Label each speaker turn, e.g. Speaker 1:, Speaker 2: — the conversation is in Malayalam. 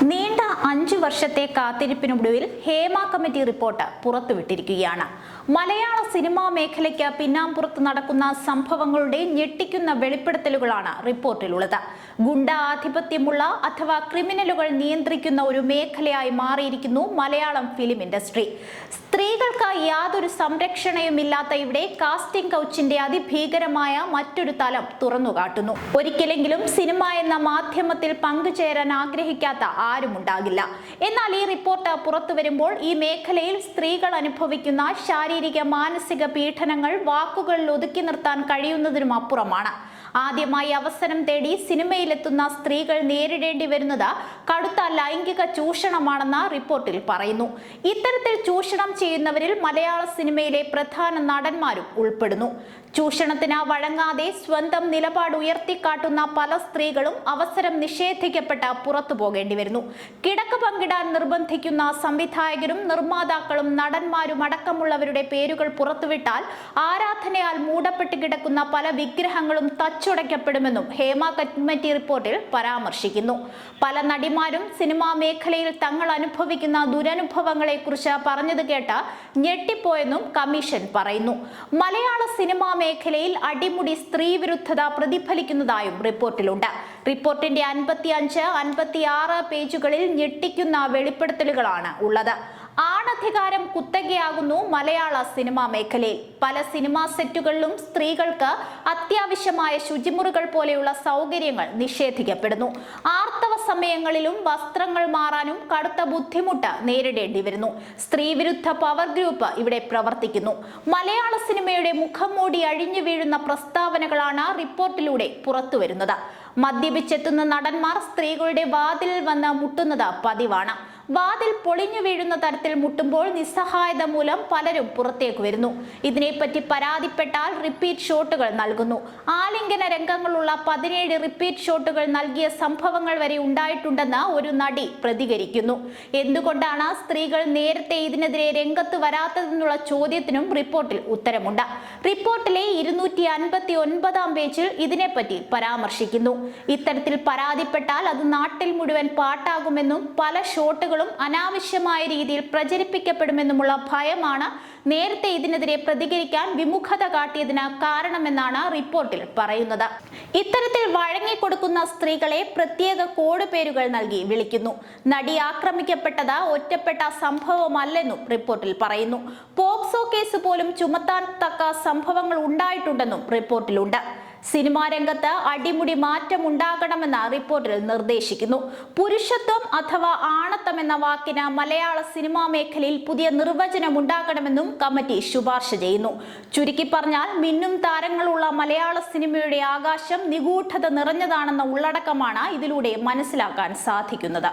Speaker 1: നീണ്ട 5 വർഷത്തെ കാത്തിരിപ്പിനൊടുവിൽ ഹേമ കമ്മിറ്റി റിപ്പോർട്ട് പുറത്തുവിട്ടിരിക്കുകയാണ്. മലയാള സിനിമാ മേഖലയ്ക്ക് പിന്നാമ്പുറത്ത് നടക്കുന്ന സംഭവങ്ങളുടെ ഞെട്ടിക്കുന്ന വെളിപ്പെടുത്തലുകളാണ് റിപ്പോർട്ടിലുള്ളത്. ഗുണ്ട ആധിപത്യമുള്ള അഥവാ ക്രിമിനലുകൾ നിയന്ത്രിക്കുന്ന ഒരു മേഖലയായി മാറിയിരിക്കുന്നു മലയാളം ഫിലിം ഇൻഡസ്ട്രി. സ്ത്രീകൾക്ക് യാതൊരു സംരക്ഷണയുമില്ലാത്ത ഇവിടെ കാസ്റ്റിംഗ് കൗച്ചിന്റെ അതിഭീകരമായ മറ്റൊരു തലം തുറന്നുകാട്ടുന്നു. ഒരിക്കലെങ്കിലും സിനിമ എന്ന മാധ്യമത്തിൽ പങ്കുചേരാൻ ആഗ്രഹിക്കാത്ത ആരുമുണ്ടാകില്ല. എന്നാൽ ഈ റിപ്പോർട്ട് പുറത്തു വരുമ്പോൾ ഈ മേഖലയിൽ സ്ത്രീകൾ അനുഭവിക്കുന്ന ശാരീരിക മാനസിക പീഡനങ്ങൾ വാക്കുകളിൽ ഒതുക്കി നിർത്താൻ കഴിയുന്നതിനും അപ്പുറമാണ്. ആദ്യമായി അവസരം തേടി സിനിമയിലെത്തുന്ന സ്ത്രീകൾ നേരിടേണ്ടി വരുന്നത് കടുത്ത ലൈംഗിക ചൂഷണമാണെന്ന് റിപ്പോർട്ടിൽ പറയുന്നു. ഇത്തരത്തിൽ ചൂഷണം ചെയ്യുന്നവരിൽ മലയാള സിനിമയിലെ പ്രധാന നടന്മാരും ഉൾപ്പെടുന്നു. ചൂഷണത്തിന് വഴങ്ങാതെ സ്വന്തം നിലപാട് ഉയർത്തിക്കാട്ടുന്ന പല സ്ത്രീകളും അവസരം നിഷേധിക്കപ്പെട്ട് പുറത്തു പോകേണ്ടി വരുന്നു. കിടക്ക പങ്കിടാൻ നിർബന്ധിക്കുന്ന സംവിധായകരും നിർമ്മാതാക്കളും നടന്മാരും അടക്കമുള്ളവരുടെ പേരുകൾ പുറത്തുവിട്ടാൽ ആരാധനയാൽ മൂടപ്പെട്ട് കിടക്കുന്ന പല വിഗ്രഹങ്ങളും തച്ചുടയ്ക്കപ്പെടുമെന്നും ഹേമ കമ്മിറ്റി റിപ്പോർട്ടിൽ പരാമർശിക്കുന്നു. പല നടിമാരും സിനിമാ മേഖലയിൽ തങ്ങൾ അനുഭവിക്കുന്ന ദുരനുഭവങ്ങളെ കുറിച്ച് പറഞ്ഞത് കേട്ട് ഞെട്ടിപ്പോയെന്നും കമ്മീഷൻ പറയുന്നു. മലയാള സിനിമാ മേഖലയിൽ അടിമുടി സ്ത്രീ വിരുദ്ധത പ്രതിഫലിക്കുന്നതായും റിപ്പോർട്ടിലുണ്ട്. റിപ്പോർട്ടിന്റെ 55-56 പേജുകളിൽ ഞെട്ടിക്കുന്ന വെളിപ്പെടുത്തലുകളാണ് ഉള്ളത്. ആണധികാരം കുത്തകയാകുന്നു മലയാള സിനിമാ മേഖലയിൽ. പല സിനിമാ സെറ്റുകളിലും സ്ത്രീകൾക്ക് അത്യാവശ്യമായ ശുചിമുറികൾ പോലെയുള്ള സൗകര്യങ്ങൾ നിഷേധിക്കപ്പെടുന്നു. ആർത്തവ സമയങ്ങളിലും വസ്ത്രങ്ങൾ മാറാനും കടുത്ത ബുദ്ധിമുട്ട് നേരിടേണ്ടി വരുന്നു. സ്ത്രീവിരുദ്ധ പവർ ഗ്രൂപ്പ് ഇവിടെ പ്രവർത്തിക്കുന്നു. മലയാള സിനിമയുടെ മുഖം മൂടി അഴിഞ്ഞു വീഴുന്ന പ്രസ്താവനകളാണ് റിപ്പോർട്ടിലൂടെ പുറത്തുവരുന്നത്. മദ്യപിച്ചെത്തുന്ന നടന്മാർ സ്ത്രീകളുടെ വാതിലിൽ വന്ന് മുട്ടുന്നത് പതിവാണ്. വാതിൽ പൊളിഞ്ഞു വീഴുന്ന തരത്തിൽ മുട്ടുമ്പോൾ നിസ്സഹായത മൂലം പലരും പുറത്തേക്ക് വരുന്നു. ഇതിനെപ്പറ്റി പരാതിപ്പെട്ടാൽ റിപ്പീറ്റ് ഷോട്ടുകൾ നൽകുന്നു. ആലിംഗന രംഗങ്ങളുള്ള 17 റിപ്പീറ്റ് ഷോട്ടുകൾ നൽകിയ സംഭവങ്ങൾ വരെ ഉണ്ടായിട്ടുണ്ടെന്ന് ഒരു നടി പ്രതികരിക്കുന്നു. എന്തുകൊണ്ടാണ് സ്ത്രീകൾ നേരത്തെ ഇതിനെതിരെ രംഗത്ത് വരാത്തതെന്നുള്ള ചോദ്യത്തിനും റിപ്പോർട്ടിൽ ഉത്തരമുണ്ട്. റിപ്പോർട്ടിലെ 259 പേജിൽ ഇതിനെപ്പറ്റി പരാമർശിക്കുന്നു. ഇത്തരത്തിൽ പരാതിപ്പെട്ടാൽ അത് നാട്ടിൽ മുഴുവൻ പാട്ടാകുമെന്നും പല ഷോട്ടുകൾ അനാവശ്യമായ രീതിയിൽ പ്രചരിപ്പിക്കപ്പെടുമെന്നുമുള്ള ഭയമാണ് നേരത്തെ ഇതിനെതിരെ പ്രതികരിക്കാൻ വിമുഖത കാട്ടിയതിന് കാരണമെന്നാണ് റിപ്പോർട്ടിൽ പറയുന്നത്. ഇത്തരത്തിൽ വഴങ്ങിക്കൊടുക്കുന്ന സ്ത്രീകളെ പ്രത്യേക കോഡ് പേരുകൾ നൽകി വിളിക്കുന്നു. നടി ആക്രമിക്കപ്പെട്ടത് ഒറ്റപ്പെട്ട സംഭവമല്ലെന്നും റിപ്പോർട്ടിൽ പറയുന്നു. പോക്സോ കേസ് പോലും ചുമത്താൻ തക്ക സംഭവങ്ങൾ ഉണ്ടായിട്ടുണ്ടെന്നും റിപ്പോർട്ടിലുണ്ട്. സിനിമാ രംഗത്ത് അടിമുടി മാറ്റം ഉണ്ടാകണമെന്ന് റിപ്പോർട്ടിൽ നിർദ്ദേശിക്കുന്നു. പുരുഷത്വം അഥവാ ആണത്വം എന്ന വാക്കിന് മലയാള സിനിമാ മേഖലയിൽ പുതിയ നിർവചനം ഉണ്ടാകണമെന്നും കമ്മിറ്റി ശുപാർശ ചെയ്യുന്നു. ചുരുക്കി പറഞ്ഞാൽ മിന്നും താരങ്ങളുള്ള മലയാള സിനിമയുടെ ആകാശം നിഗൂഢത നിറഞ്ഞതാണെന്ന ഉള്ളടക്കമാണ് ഇതിലൂടെ മനസ്സിലാക്കാൻ സാധിക്കുന്നത്.